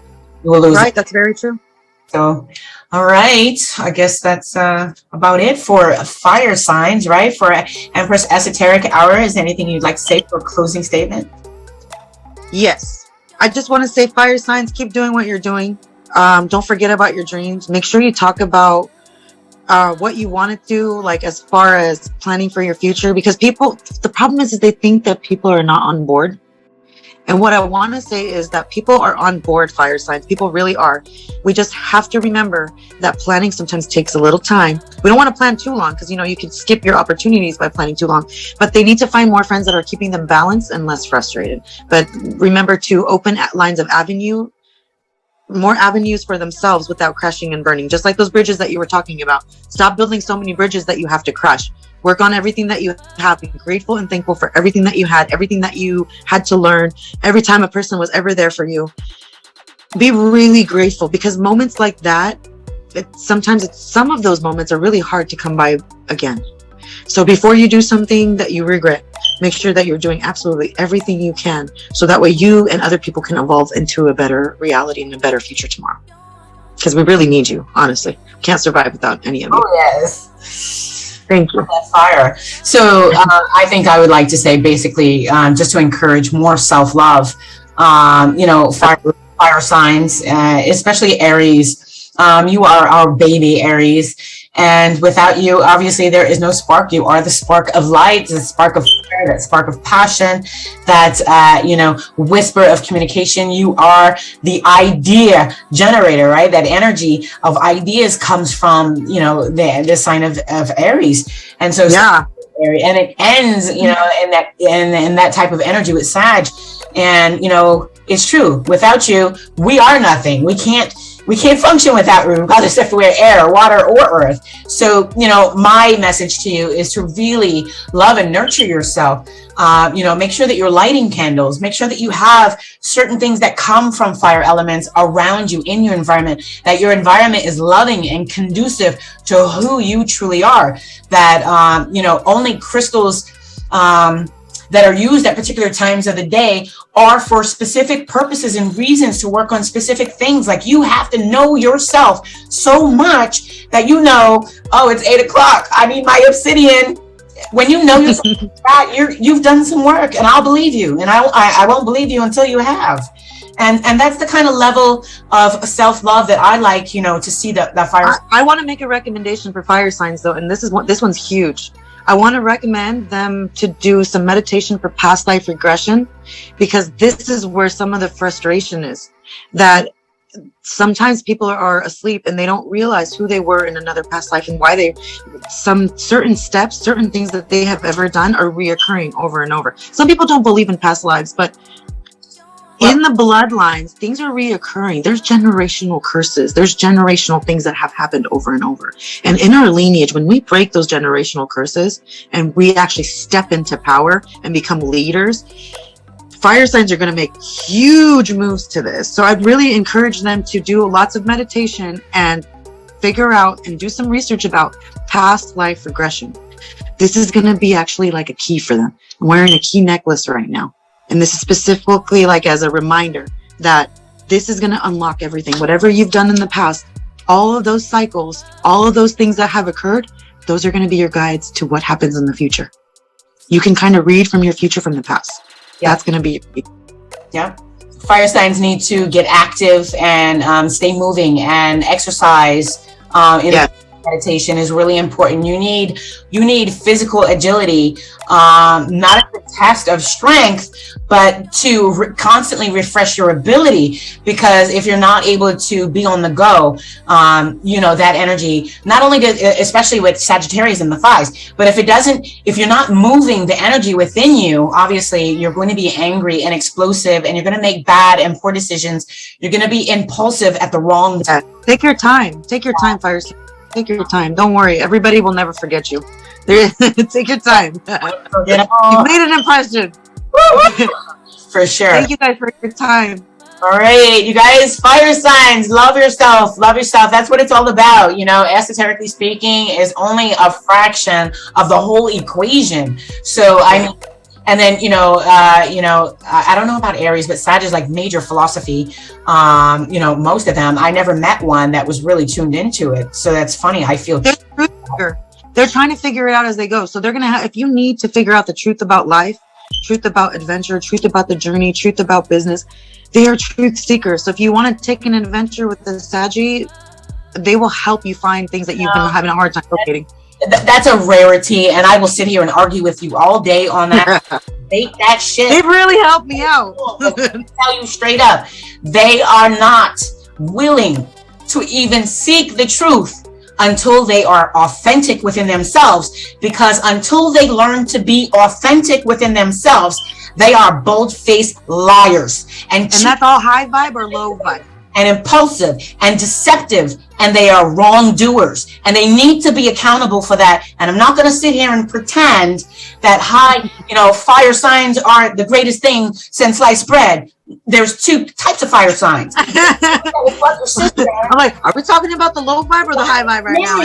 You will lose it. That's very true. So, all right. I guess that's about it for fire signs, right? For Empress Esoteric Hour. Is there anything you'd like to say for a closing statement? Yes. I just want to say, fire signs, keep doing what you're doing. Don't forget about your dreams. Make sure you talk about what you want to do, like as far as planning for your future, because the problem is they think that people are not on board. And what I want to say is that people are on board, fire signs. People really are. We just have to remember that planning sometimes takes a little time. We don't want to plan too long because, you can skip your opportunities by planning too long. But they need to find more friends that are keeping them balanced and less frustrated. But remember to open lines of more avenues for themselves without crashing and burning. Just like those bridges that you were talking about. Stop building so many bridges that you have to crash. Work on everything that you have. Be grateful and thankful for everything that you had, everything that you had to learn, every time a person was ever there for you. Be really grateful, because moments like that, some of those moments are really hard to come by again. So before you do something that you regret, make sure that you're doing absolutely everything you can, so that way you and other people can evolve into a better reality and a better future tomorrow. Because we really need you, honestly. Can't survive without any of you. Oh, yes. Thank you. That fire. So I think I would like to say, basically, just to encourage more self-love, fire signs, especially Aries. You are our baby, Aries. And without you, obviously, there is no spark. You are the spark of light, the spark of fire, that spark of passion, that, whisper of communication. You are the idea generator, right? That energy of ideas comes from, the sign of Aries. And so, yeah. And it ends, in that type of energy with Sag. And, it's true. Without you, we are nothing. We can't function without room, regardless if we're air, water, or earth. So, my message to you is to really love and nurture yourself. Make sure that you're lighting candles. Make sure that you have certain things that come from fire elements around you in your environment, that your environment is loving and conducive to who you truly are. That, only crystals, that are used at particular times of the day are for specific purposes and reasons to work on specific things. Like, you have to know yourself so much that it's 8 o'clock. I need my obsidian. When you know yourself, you've done some work, and I'll believe you. And I won't believe you until you have. And that's the kind of level of self-love that I like, to see that fire. I want to make a recommendation for fire signs, though, and this one's huge. I want to recommend them to do some meditation for past life regression, because this is where some of the frustration is, that sometimes people are asleep and they don't realize who they were in another past life and why some certain steps, certain things that they have ever done are reoccurring over and over. Some people don't believe in past lives, but in the bloodlines, things are reoccurring. There's generational curses. There's generational things that have happened over and over. And in our lineage, when we break those generational curses and we actually step into power and become leaders, fire signs are going to make huge moves to this. So I'd really encourage them to do lots of meditation and figure out and do some research about past life regression. This is going to be actually like a key for them. I'm wearing a key necklace right now. And this is specifically like as a reminder that this is going to unlock everything. Whatever you've done in the past, all of those cycles, all of those things that have occurred, those are going to be your guides to what happens in the future. You can kind of read from your future from the past. Yeah. That's going to be. Yeah. Fire signs need to get active and stay moving and exercise. meditation is really important. You need physical agility, not as a test of strength, but to constantly refresh your ability. Because if you're not able to be on the go, that energy, not only especially with Sagittarius in the thighs, but if you're not moving the energy within you, obviously you're going to be angry and explosive, and you're going to make bad and poor decisions. You're going to be impulsive at the wrong time. Take your time. Take your time, fire sign. Take your time. Don't worry. Everybody will never forget you. Take your time. You made an impression. For sure. Thank you guys for your time. All right, you guys, fire signs, love yourself. Love yourself. That's what it's all about. Esoterically speaking, is only a fraction of the whole equation. So and then, I don't know about Aries, but Sag is like major philosophy. Most of them, I never met one that was really tuned into it. So that's funny. I feel they're trying to figure it out as they go. So they're going to have, if you need to figure out the truth about life, truth about adventure, truth about the journey, truth about business, they are truth seekers. So if you want to take an adventure with the Saggy, they will help you find things that you've been having a hard time locating. That's a rarity, and I will sit here and argue with you all day on that. Debate that shit. They've really helped me out. I'll tell you straight up, they are not willing to even seek the truth until they are authentic within themselves. Because until they learn to be authentic within themselves, they are bold-faced liars. And that's all high vibe or low vibe? And impulsive and deceptive, and they are wrongdoers, and they need to be accountable for that. And I'm not going to sit here and pretend that fire signs are the greatest thing since sliced bread. There's two types of fire signs. I'm like, are we talking about the low vibe or the high vibe right now?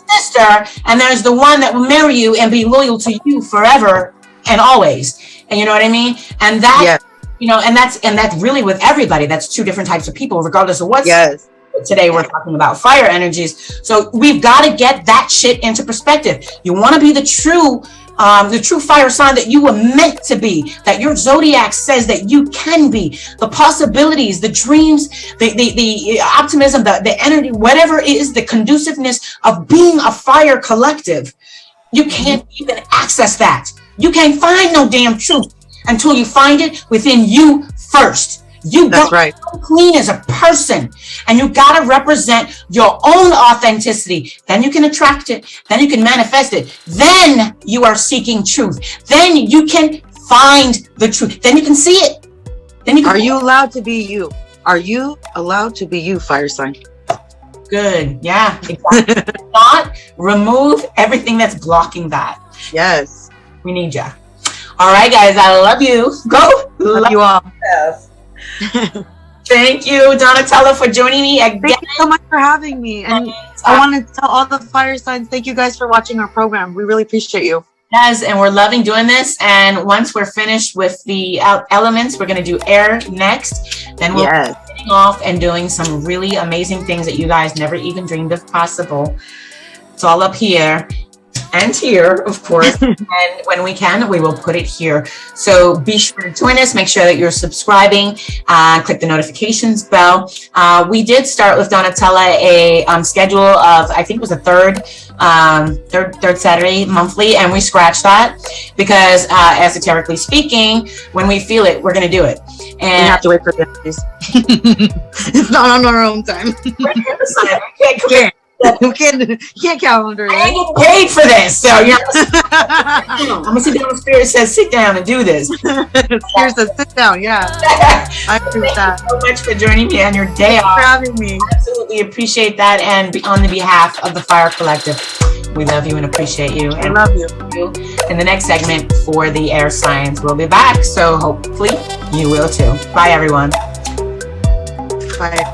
Sister, and there's the one that will marry you and be loyal to you forever and always. And you know what I mean? And that. Yeah. And that's really with everybody. That's two different types of people, regardless of what. Yes. Today we're talking about fire energies. So we've got to get that shit into perspective. You want to be the true fire sign that you were meant to be, that your zodiac says that you can be. The possibilities, the dreams, the optimism, the energy, whatever it is, the conduciveness of being a fire collective. You can't even access that. You can't find no damn truth until you find it within you first. That's right. Clean as a person, and you got to represent your own authenticity. Then you can attract it. Then you can manifest it. Then you are seeking truth. Then you can find the truth. Then you can see it. Then you can. Are you allowed to be you? Are you allowed to be you, fire sign? Good. Yeah. Exactly. Not remove everything that's blocking that. Yes. We need you. All right, guys. I love you. Go. Love you all. Thank you, Donatella, for joining me again. Thank you so much for having me. And I want to tell all the fire signs, thank you guys for watching our program. We really appreciate you. Yes, and we're loving doing this. And once we're finished with the elements, we're going to do air next. Then we'll be getting off and doing some really amazing things that you guys never even dreamed of possible. It's all up here. And here, of course, and when we can, we will put it here. So be sure to join us. Make sure that you're subscribing. Click the notifications bell. We did start with Donatella a schedule of, I think it was the third Saturday monthly, and we scratched that because, esoterically speaking, when we feel it, we're going to do it. And you have to wait for it. It's not on our own time. You can't calendar it. I ain't getting paid for this, so I'm gonna sit down. Spirit says, "Sit down and do this." Spirit says, "Sit down." Yeah, I appreciate that. Thank you so much for joining me on your day off. For having me. Absolutely appreciate that, and on the behalf of the Fire Collective, we love you and appreciate you. I love you. In the next segment for the air signs, we'll be back. So hopefully you will too. Bye, everyone. Bye.